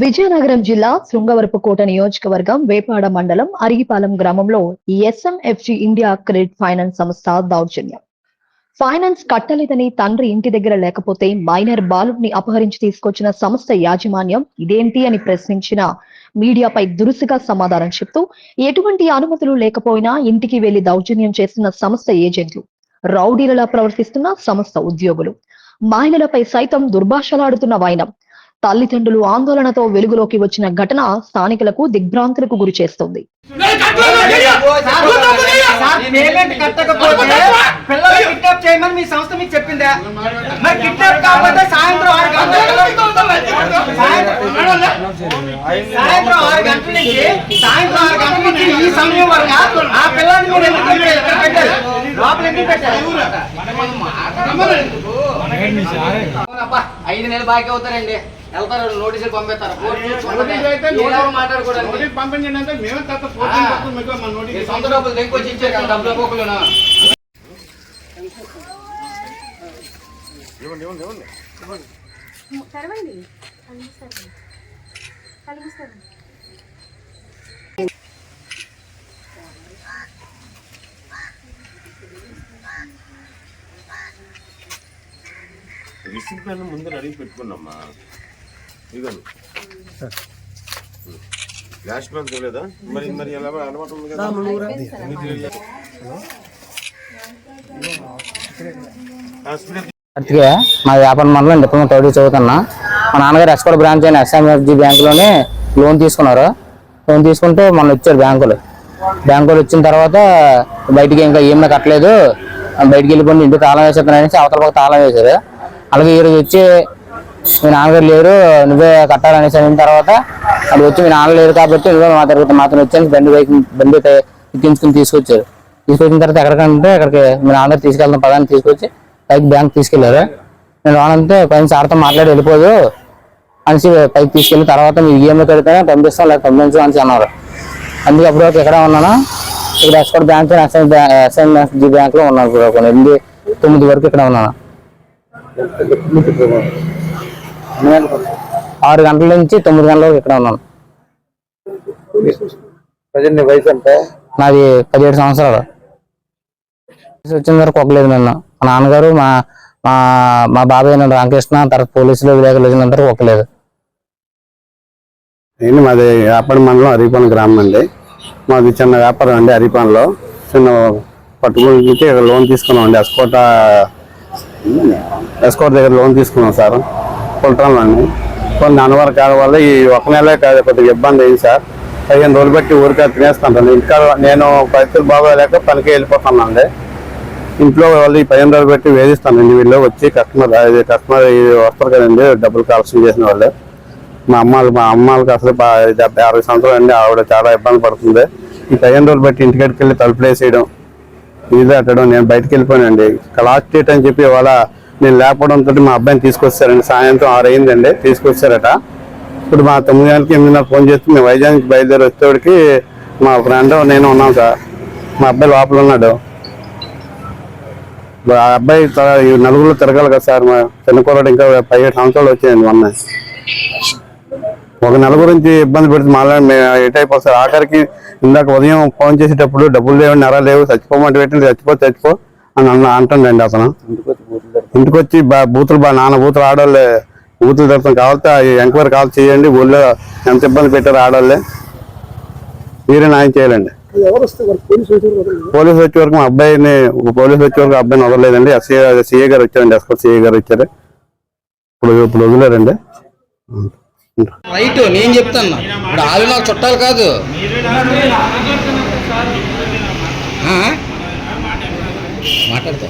విజయనగరం జిల్లా శృంగవరపుకోట నియోజకవర్గం వేపాడ మండలం అరిగిపాలెం గ్రామంలో ఎస్ఎంఎఫ్జి ఇండియా క్రెడిట్ ఫైనాన్స్ సంస్థ దౌర్జన్యం. ఫైనాన్స్ కట్టలేదని తండ్రి ఇంటి దగ్గర లేకపోతే మైనర్ బాలుడిని అపహరించి తీసుకొచ్చిన సంస్థ యాజమాన్యం ఇదేంటి అని ప్రశ్నించిన మీడియాపై దురుసుగా సమాధానం చెప్తూ ఎటువంటి అనుమతులు లేకపోయినా ఇంటికి వెళ్లి దౌర్జన్యం చేస్తున్న సంస్థ ఏజెంట్లు, రౌడీలలా ప్రవర్తిస్తున్న సంస్థ ఉద్యోగులు, మహిళలపై సైతం దుర్భాషలాడుతున్న వైనం, తల్లిదండ్రులు ఆందోళనతో వెలుగులోకి వచ్చిన ఘటన స్థానికులకు దిగ్భ్రాంతులకు గురి చేస్తోంది. ఐదు నెలలు బాకీ అవుతారండి, వెళ్తారు, నోటీసులు పంపిస్తారు. సొంత డబ్బులు దగ్గొచ్చి ఇచ్చారు కదా, డబ్బుల పోకులు. రిసిప్ట్ పైన ముందు రెడీ పెట్టుకున్నామ్మా. ఇదిగోండి గ్యాస్ ప్యాన్ తెలియదా? మరి మరి ఎలా అలవాటు ఉంది కదా. మా వ్యాపార మండలం డిప్లొమా థర్డ్ చదువుతున్నా. మా నాన్నగారు ఎస్కోట్ బ్రాంచ్ అయిన ఎస్ఎంఎఫ్జి బ్యాంకులోనే లోన్ తీసుకున్నారు. లోన్ తీసుకుంటూ మొన్న వచ్చారు బ్యాంకులు వచ్చిన తర్వాత బయటికి ఇంకా ఏమైనా కట్టలేదు, బయటికి వెళ్ళిపోయి ఇంటికి తాళం వేసేస్తున్నారనేసి అవతల పక్క తాళం వేశారు. అలాగే ఈరోజు వచ్చి మీ నాన్నగారు లేరు, నువ్వే కట్టాలనేసి అయిన తర్వాత అది వచ్చి మీ నాన్న లేరు కాబట్టి నువ్వే మాత్రం వచ్చాను బండి ఎక్కించుకుని తీసుకొచ్చిన తర్వాత ఎక్కడికంటే అక్కడికి మీ నాన్నగారు తీసుకెళ్తాం పదాన్ని తీసుకొచ్చి పైకి బ్యాంక్ తీసుకెళ్లారు. నేను రానంటే పైన సార్తో మాట్లాడి వెళ్ళిపోదు అనేసి పైకి తీసుకెళ్ళిన తర్వాత మీరు ఈఎంఐ కడితే పంపిస్తాం లేక పంపించు అని అన్నారు. అందుకే అప్పుడు ఎక్కడ ఉన్నాను, ఇక్కడ ఎస్కోట్ బ్యాంక్ ఎస్ఎంఎఫ్జి బ్యాంక్ లో ఉన్నాను. 8-9 వరకు ఇక్కడ ఉన్నాను. 6 గంటల నుంచి 9 గంటల వరకు ఇక్కడ ఉన్నాను. వయసు అంటే నాది 17 సంవత్సరాలు. వచ్చిన వరకు ఒక్కలేదు. నన్ను మా నాన్నగారు మా బాబాయ్ నన్ను రామకృష్ణ తర్వాత పోలీసులు విలేకరులు వచ్చినంత ఒక్కలేదు. మాది వ్యాపార మండలం అరిపాలెం గ్రామం అండి. మాది చిన్న వ్యాపారం అండి. అరిపాలెంలో చిన్న పట్టుకుని లోన్ తీసుకున్నాం అండి. ఎస్కోట్ దగ్గర లోన్ తీసుకున్నాం సార్. కుల్ట్రాన్లో అండి. కొన్ని అనవరకాల వల్ల ఈ ఒక నెలే కాదు కొద్దిగా ఇబ్బంది అయింది సార్. 15 రోజులు బట్టి ఊరికే తినేస్తాను. ఇంకా నేను పరిస్థితులు బాగోలేక పనికి వెళ్ళిపోతాను అండి. ఇంట్లో వాళ్ళు ఈ 15 రోజులు బట్టి వేధిస్తానండి. వీళ్ళు వచ్చి కస్టమర్ వస్తారు కదండి డబ్బులు కలెక్షన్ చేసిన వాళ్ళు. మా అమ్మాళ్ళకి అసలు 50 సంవత్సరాలు అండి. ఆవిడ చాలా ఇబ్బంది పడుతుంది. ఈ 15 రోజులు బట్టి ఇంటికి వెళ్ళి తలుపులు వేసేయడం, ఇది అట్టడం. నేను బయటకు వెళ్ళిపోయానండి. లాస్ట్ డేట్ అని చెప్పి ఇవాళ నేను లేకపోవడంతో మా అబ్బాయిని తీసుకొచ్చారండి. సాయంత్రం 6 అయిందండి, తీసుకొచ్చారట. ఇప్పుడు మా 9 గంటలకి 8:30 ఫోన్ చేస్తే మేము వైజాగ్ బయలుదేరి వచ్చేవాడికి మా ఫ్రెండ్ నేను ఉన్నాం సార్. మా అబ్బాయి లోపల ఉన్నాడు. ఆ అబ్బాయి నలుగురిలో తిరగాలి కదా సార్. మా చిన్న కుర్రాడు ఇంకా 17 సంవత్సరాలు వచ్చాయండి. మొన్న ఒక నెల గురించి ఇబ్బంది పెడితే మళ్ళీ ఎటైపోతుంది సార్. ఆఖరికి ఇందాక ఉదయం ఫోన్ చేసేటప్పుడు డబ్బులు లేవు, నెర లేవు, చచ్చిపోమంటే పెట్టింది, చచ్చిపో అని అంటుండండి అతను. ఇంటికి వచ్చి బూతులు నాన్న బూతులు ఆడవాళ్ళే బూతులు తిడతాం. కావాలంటే ఎంక్వైరీ కాల్ చేయండి, ఊళ్ళో ఎంత ఇబ్బంది పెట్టారు ఆడవాళ్ళే, మీరే న్యాయం చేయాలండి. పోలీసు వచ్చే వరకు మా అబ్బాయిని వదలలేదండి. సిఏ గారు వచ్చారండి, ఎస్కోట్ సిఏ గారు వచ్చారు. ఇప్పుడు వదిలేరండి. రైట్, నేను చెప్తాను. ఇప్పుడు వాళ్ళు నాకు చుట్టాలు కాదు. మాట్లాడతా